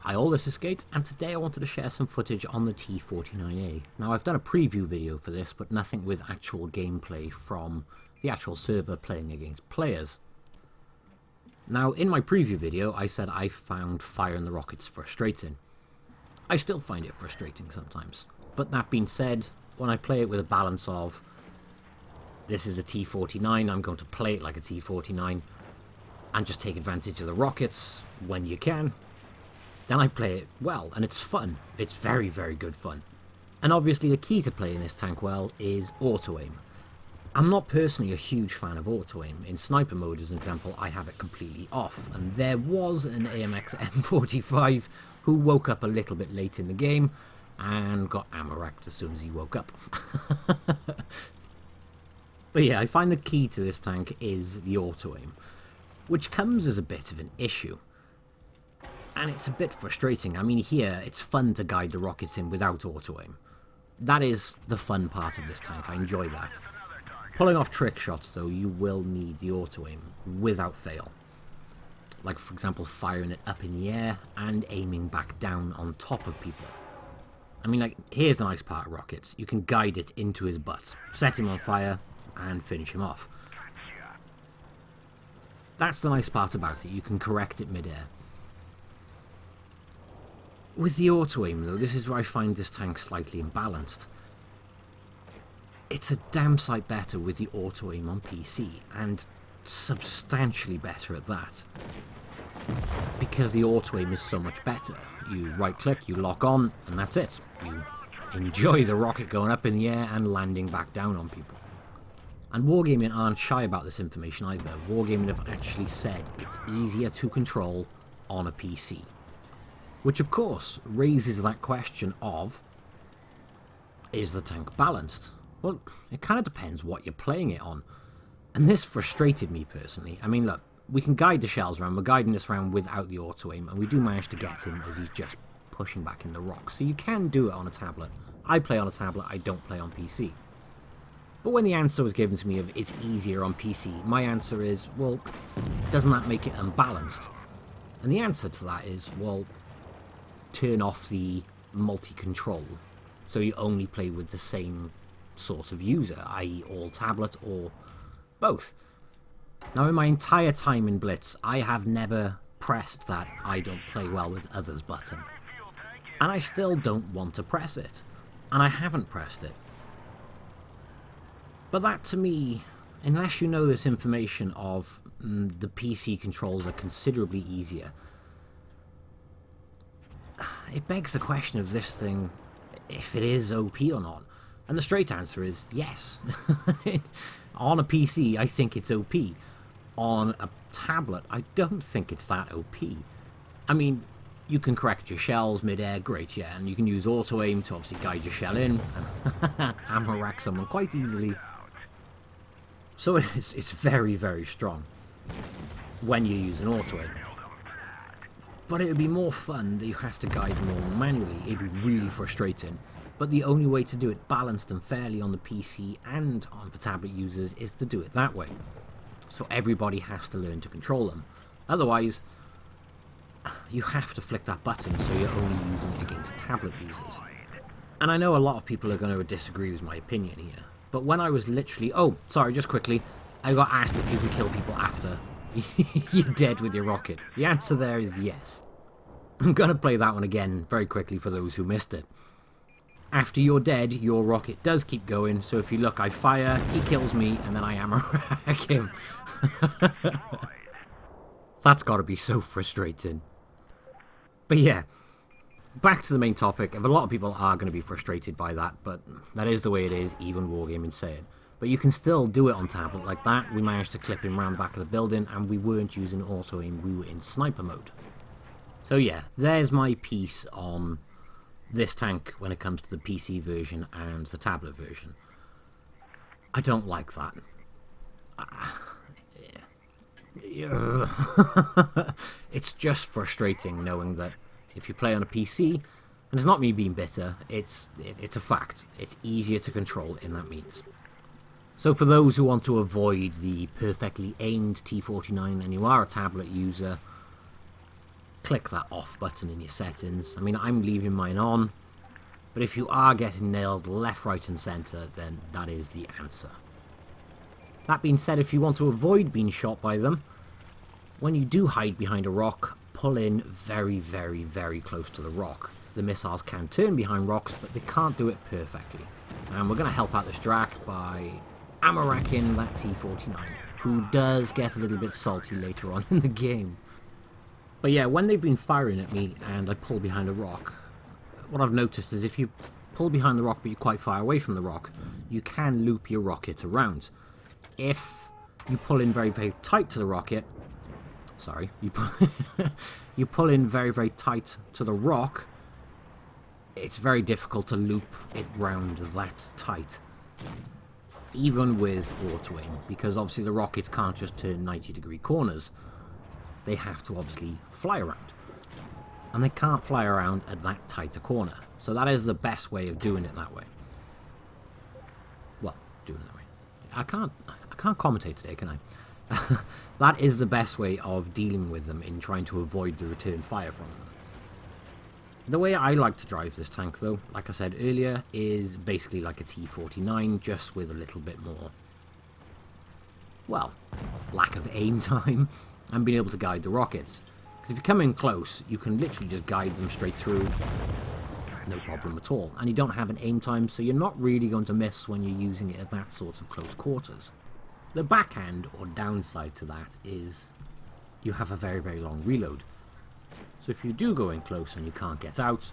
Hi all, this is Skate, and today I wanted to share some footage on the T49a. Now I've done a preview video for this, but nothing with actual gameplay from the actual server playing against players. Now in my preview video I said I found firing the rockets frustrating. I still find it frustrating sometimes, but that being said, when I play it with a balance of this is a T49, I'm going to play it like a T49 and just take advantage of the rockets when you can, then I play it well, and it's fun. It's very, very good fun. And obviously the key to playing this tank well is auto-aim. I'm not personally a huge fan of auto-aim. In sniper mode, as an example, I have it completely off, and there was an AMX M45 who woke up a little bit late in the game and got ammo racked as soon as he woke up. But yeah, I find the key to this tank is the auto-aim, which comes as a bit of an issue. And it's a bit frustrating. I mean, here, it's fun to guide the rockets in without auto-aim. That is the fun part of this tank. I enjoy that. Pulling off trick shots, though, you will need the auto-aim without fail. Like, for example, firing it up in the air and aiming back down on top of people. I mean, like, here's the nice part of rockets. You can guide it into his butt, set him on fire, and finish him off. That's the nice part about it. You can correct it mid-air. With the auto-aim, though, this is where I find this tank slightly imbalanced. It's a damn sight better with the auto-aim on PC, and substantially better at that. Because the auto-aim is so much better. You right-click, you lock on, and that's it. You enjoy the rocket going up in the air and landing back down on people. And Wargaming aren't shy about this information either. Wargaming have actually said it's easier to control on a PC. Which of course raises that question of, is the tank balanced? Well, it kind of depends what you're playing it on. And this frustrated me personally. I mean, look, we can guide the shells around. We're guiding this round without the auto-aim, and we do manage to get him as he's just pushing back in the rocks. So you can do it on a tablet. I play on a tablet, I don't play on PC. But when the answer was given to me of it's easier on PC, my answer is, well, doesn't that make it unbalanced? And the answer to that is, well, turn off the multi-control, so you only play with the same sort of user, i.e. all tablet or both. Now in my entire time in Blitz, I have never pressed that I don't play well with others button. And I still don't want to press it. And I haven't pressed it. But that to me, unless you know this information of the PC controls are considerably easier, it begs the question of this thing, if it is OP or not. And the straight answer is yes. On a PC, I think it's OP. On a tablet, I don't think it's that OP. I mean, you can correct your shells mid-air, great, yeah, and you can use auto-aim to obviously guide your shell in and ammo rack someone quite easily. So it's very, very strong when you use an auto-aim. But it would be more fun that you have to guide more manually. It'd be really frustrating. But the only way to do it balanced and fairly on the PC and on for tablet users is to do it that way. So everybody has to learn to control them. Otherwise, you have to flick that button so you're only using it against tablet users. And I know a lot of people are going to disagree with my opinion here. But when I was literally... Oh, sorry, just quickly. I got asked if you can kill people after you're dead with your rocket. The answer there is yes. I'm going to play that one again very quickly for those who missed it. After you're dead, your rocket does keep going, so if you look, I fire, he kills me, and then I ammo rack him. That's got to be so frustrating. But yeah, back to the main topic. A lot of people are going to be frustrated by that, but that is the way it is, even Wargaming say it. But you can still do it on tablet like that. We managed to clip him around the back of the building, and we weren't using auto-aim, we were in sniper mode. So yeah, there's my piece on this tank when it comes to the PC version and the tablet version. I don't like that. It's just frustrating knowing that if you play on a PC, and it's not me being bitter, it's a fact, it's easier to control in that means. So for those who want to avoid the perfectly aimed T49 and you are a tablet user, click that off button in your settings. I mean, I'm leaving mine on, but if you are getting nailed left, right and centre, then that is the answer. That being said, if you want to avoid being shot by them, when you do hide behind a rock, pull in very, very, very close to the rock. The missiles can turn behind rocks, but they can't do it perfectly. And we're going to help out this Drac by ammo-racking that T49, who does get a little bit salty later on in the game. But yeah, when they've been firing at me and I pull behind a rock, what I've noticed is if you pull behind the rock but you're quite far away from the rock, you can loop your rocket around. If you pull in very, very tight to the rocket, you pull in very, very tight to the rock, it's very difficult to loop it round that tight, even with auto aim, because obviously the rockets can't just turn 90-degree corners. They have to obviously fly around, and they can't fly around at that tight a corner. So that is the best way of doing it that way. Well, doing it that way. I can't commentate today, can I? That is the best way of dealing with them in trying to avoid the return fire from them. The way I like to drive this tank, though, like I said earlier, is basically like a T49, just with a little bit more, well, lack of aim time and being able to guide the rockets. Because if you come in close, you can literally just guide them straight through, no problem at all. And you don't have an aim time, so you're not really going to miss when you're using it at that sort of close quarters. The backhand, or downside to that, is you have a very, very long reload. So if you do go in close and you can't get out,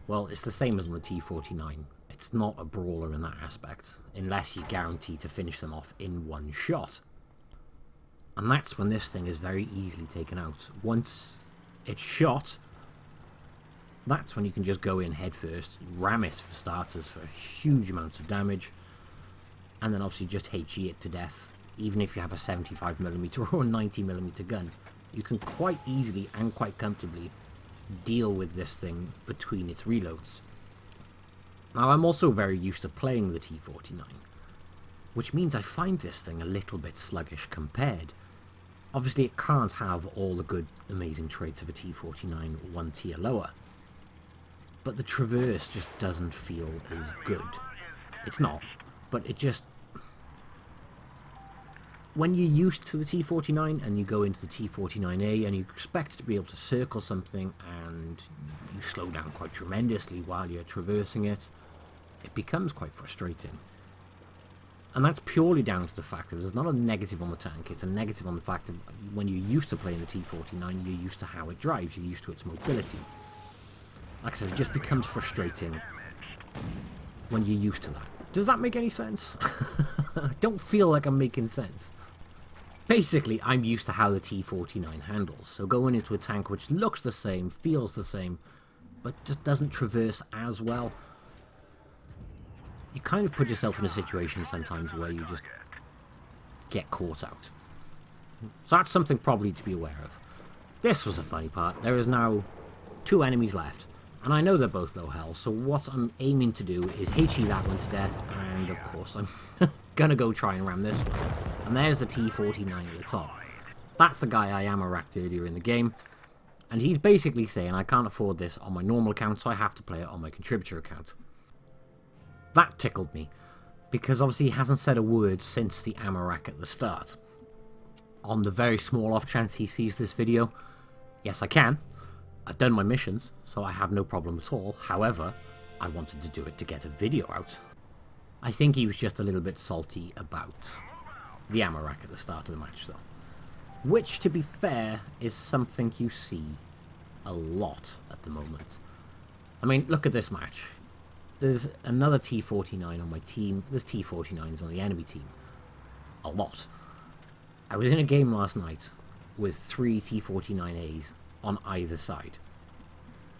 well, it's the same as on the T49. It's not a brawler in that aspect, unless you guarantee to finish them off in one shot. And that's when this thing is very easily taken out. Once it's shot, that's when you can just go in head first, ram it for starters for huge amounts of damage, and then obviously just HE it to death. Even if you have a 75mm or a 90mm gun, you can quite easily and quite comfortably deal with this thing between its reloads. Now, I'm also very used to playing the T49, which means I find this thing a little bit sluggish compared. Obviously, it can't have all the good, amazing traits of a T49 one tier lower, but the traverse just doesn't feel as good. It's not, but it just... When you're used to the T49 and you go into the T49A and you expect to be able to circle something and you slow down quite tremendously while you're traversing it, it becomes quite frustrating. And that's purely down to the fact that there's not a negative on the tank, it's a negative on the fact that when you're used to playing the T49, you're used to how it drives, you're used to its mobility. Like I said, it just becomes frustrating when you're used to that. Does that make any sense? I don't feel like I'm making sense. Basically, I'm used to how the T49 handles, so going into a tank which looks the same, feels the same, but just doesn't traverse as well, you kind of put yourself in a situation sometimes where you just get caught out. So that's something probably to be aware of. This was a funny part. There is now 2 enemies left, and I know they're both low health, so what I'm aiming to do is HE that one to death, and of course I'm gonna go try and ram this one. And there's the T49 at the top. That's the guy I ammo-racked earlier in the game, and he's basically saying I can't afford this on my normal account, so I have to play it on my contributor account. That tickled me, because obviously he hasn't said a word since the ammo rack at the start. On the very small off chance he sees this video, yes I can. I've done my missions, so I have no problem at all. However, I wanted to do it to get a video out. I think he was just a little bit salty about the ammo rack at the start of the match, though. Which, to be fair, is something you see a lot at the moment. I mean, look at this match. There's another T49 on my team. There's T49s on the enemy team. A lot. I was in a game last night with 3 T49As on either side.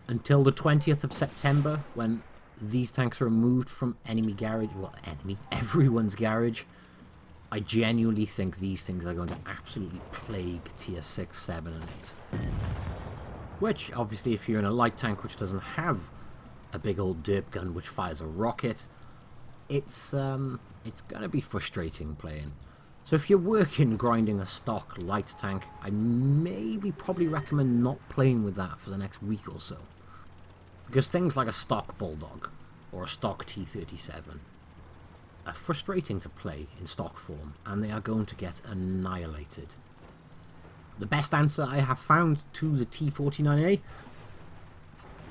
Until the 20th of September, when these tanks are removed from enemy garage, well, everyone's garage, I genuinely think these things are going to absolutely plague tier 6, 7 and 8. Which, obviously, if you're in a light tank which doesn't have a big old derp gun which fires a rocket, it's going to be frustrating playing. So if you're working grinding a stock light tank, I probably recommend not playing with that for the next week or so. Because things like a stock Bulldog or a stock T37 are frustrating to play in stock form, and they are going to get annihilated. The best answer I have found to the T49a,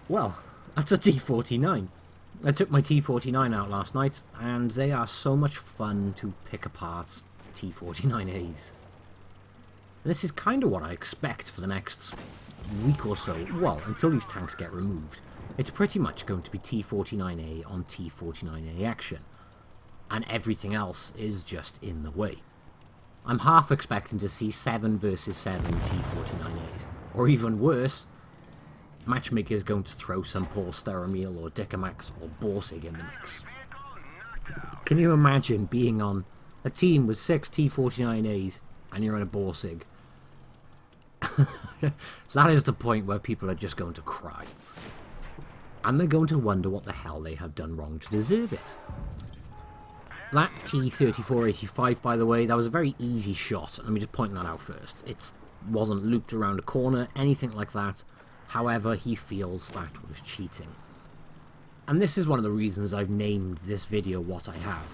well, that's a T49. I took my T49 out last night, and they are so much fun to pick apart T49As. This is kind of what I expect for the next week or so, well, until these tanks get removed. It's pretty much going to be T49A on T49A action, and everything else is just in the way. I'm half expecting to see 7 versus 7 T49As, or even worse, Matchmaker is going to throw some Paul Steramil or Dicamax or Borsig in the mix. Can you imagine being on a team with 6 T49As and you're in a Borsig? That is the point where people are just going to cry. And they're going to wonder what the hell they have done wrong to deserve it. That T3485, by the way, that was a very easy shot. Let me just point that out first. It wasn't looped around a corner, anything like that. However, he feels that was cheating. And this is one of the reasons I've named this video what I have.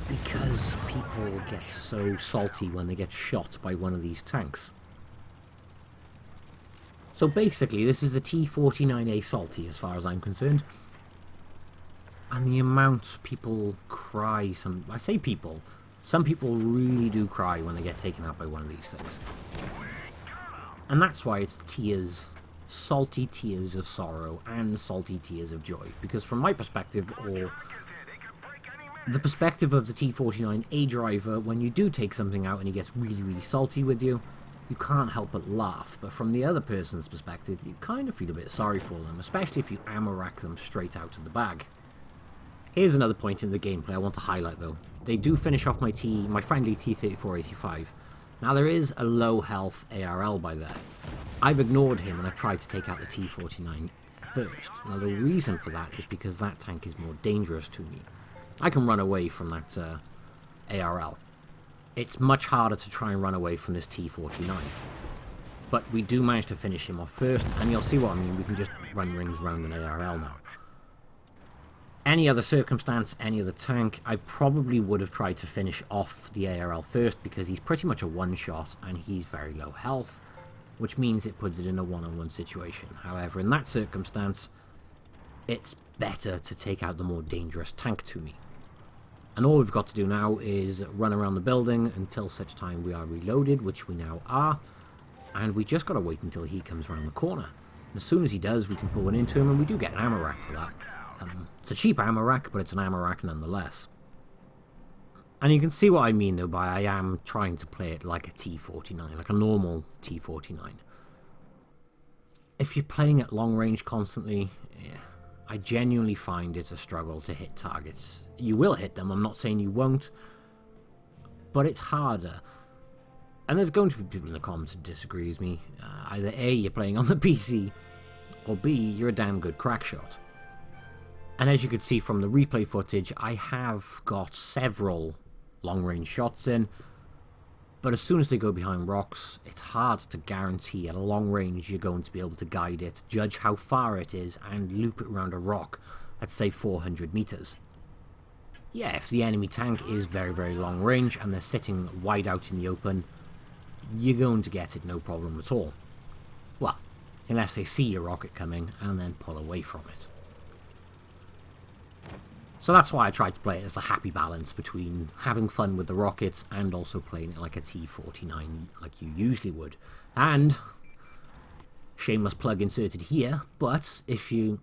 Because people get so salty when they get shot by one of these tanks. So basically, this is the T49a Salty as far as I'm concerned. And the amount people cry, some people really do cry when they get taken out by one of these things. And that's why it's tears, salty tears of sorrow and salty tears of joy. Because from my perspective, or the perspective of the T49A driver, when you do take something out and he gets really, really salty with you, you can't help but laugh. But from the other person's perspective, you kind of feel a bit sorry for them, especially if you ammo rack them straight out of the bag. Here's another point in the gameplay I want to highlight though. They do finish off my friendly T3485. Now there is a low health ARL by there. I've ignored him and I've tried to take out the T49 first. Now the reason for that is because that tank is more dangerous to me. I can run away from that ARL. It's much harder to try and run away from this T49. But we do manage to finish him off first, and you'll see what I mean, we can just run rings around an ARL now. Any other circumstance, any other tank, I probably would have tried to finish off the ARL first because he's pretty much a one-shot and he's very low health, which means it puts it in a one-on-one situation. However, in that circumstance, it's better to take out the more dangerous tank to me. And all we've got to do now is run around the building until such time we are reloaded, which we now are, and we just got to wait until he comes around the corner. And as soon as he does, we can pull one into him, and we do get an ammo rack for that. It's a cheap ammo rack, but it's an ammo rack nonetheless. And you can see what I mean though by I am trying to play it like a T49, like a normal T49. If you're playing at long range constantly, yeah, I genuinely find it's a struggle to hit targets. You will hit them, I'm not saying you won't, but it's harder. And there's going to be people in the comments who disagree with me. Either A, you're playing on the PC, or B, you're a damn good crack shot. And as you can see from the replay footage, I have got several long-range shots in, but as soon as they go behind rocks, it's hard to guarantee at a long range you're going to be able to guide it, judge how far it is, and loop it around a rock at say 400 meters. Yeah, if the enemy tank is very, very long range and they're sitting wide out in the open, you're going to get it no problem at all. Well, unless they see your rocket coming and then pull away from it. So that's why I tried to play it as the happy balance between having fun with the rockets and also playing it like a T49 like you usually would. And, shameless plug inserted here, but if you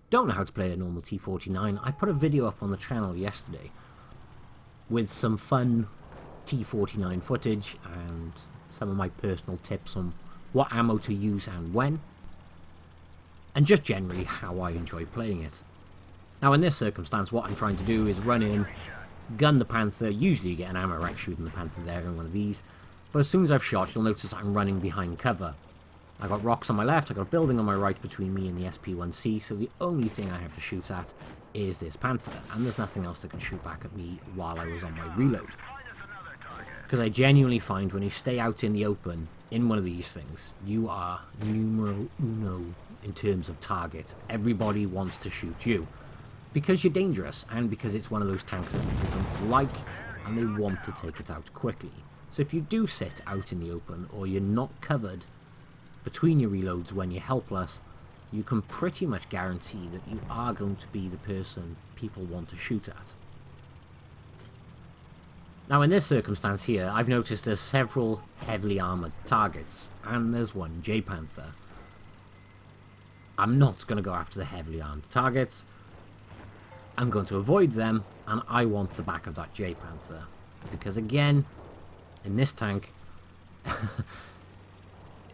don't know how to play a normal T49, I put a video up on the channel yesterday with some fun T49 footage and some of my personal tips on what ammo to use and when, and just generally how I enjoy playing it. Now in this circumstance, what I'm trying to do is run in, gun the Panther. Usually you get an ammo rack shooting the Panther there in one of these, but as soon as I've shot, you'll notice I'm running behind cover. I've got rocks on my left, I've got a building on my right between me and the SP1C, so the only thing I have to shoot at is this Panther, and there's nothing else that can shoot back at me while I was on my reload. Because I genuinely find when you stay out in the open in one of these things, you are numero uno in terms of target. Everybody wants to shoot you. Because you're dangerous, and because it's one of those tanks that people don't like, and they want to take it out quickly. So if you do sit out in the open, or you're not covered between your reloads when you're helpless, you can pretty much guarantee that you are going to be the person people want to shoot at. Now in this circumstance here, I've noticed there's several heavily armoured targets, and there's one J-Panther. I'm not going to go after the heavily armed targets. I'm going to avoid them, and I want the back of that J-Panther. Because again, in this tank,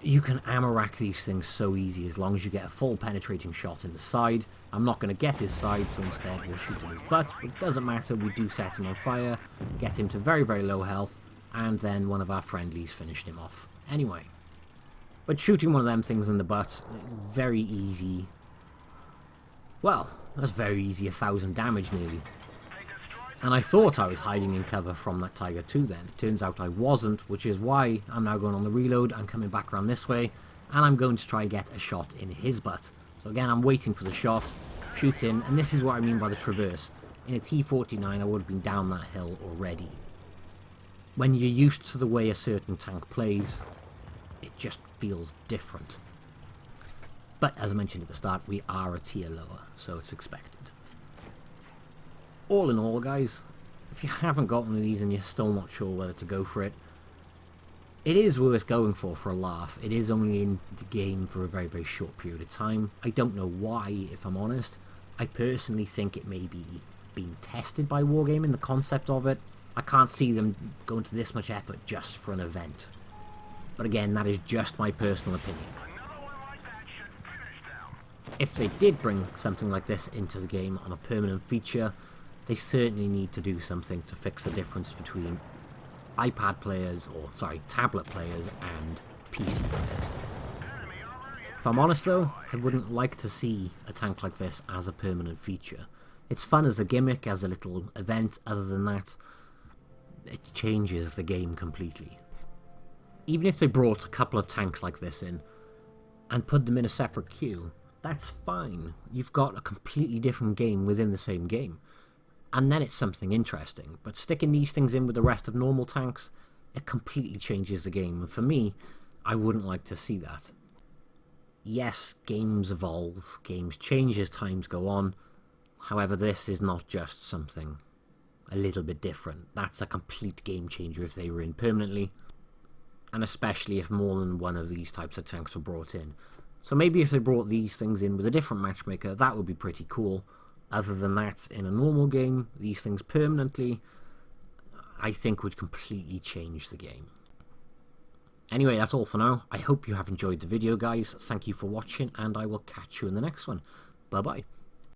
you can ammo rack these things so easy as long as you get a full penetrating shot in the side. I'm not going to get his side, so instead we'll shoot in his butt. But it doesn't matter, we do set him on fire, get him to very, very low health, and then one of our friendlies finished him off anyway. But shooting one of them things in the butt, very easy. Well, that's very easy, 1,000 damage nearly. And I thought I was hiding in cover from that Tiger 2 then. It turns out I wasn't, which is why I'm now going on the reload. I'm coming back around this way, and I'm going to try and get a shot in his butt. So again, I'm waiting for the shot, shoot in, and this is what I mean by the traverse. In a T49, I would have been down that hill already. When you're used to the way a certain tank plays, it just feels different. But as I mentioned at the start, we are a tier lower, so it's expected. All in all, guys, if you haven't got one of these and you're still not sure whether to go for it, it is worth going for a laugh. It is only in the game for a very, very short period of time. I don't know why, if I'm honest. I personally think it may be being tested by Wargaming, the concept of it. I can't see them going to this much effort just for an event. But again, that is just my personal opinion. If they did bring something like this into the game on a permanent feature, they certainly need to do something to fix the difference between iPad players, or sorry, tablet players and PC players. If I'm honest though, I wouldn't like to see a tank like this as a permanent feature. It's fun as a gimmick, as a little event. Other than that, it changes the game completely. Even if they brought a couple of tanks like this in and put them in a separate queue, that's fine. You've got a completely different game within the same game. And then it's something interesting. But sticking these things in with the rest of normal tanks, it completely changes the game. And for me, I wouldn't like to see that. Yes, games evolve, games change as times go on. However, this is not just something a little bit different. That's a complete game changer if they were in permanently. And especially if more than one of these types of tanks were brought in. So maybe if they brought these things in with a different matchmaker, that would be pretty cool. Other than that, in a normal game, these things permanently, I think would completely change the game. Anyway, that's all for now. I hope you have enjoyed the video, guys. Thank you for watching, and I will catch you in the next one. Bye-bye.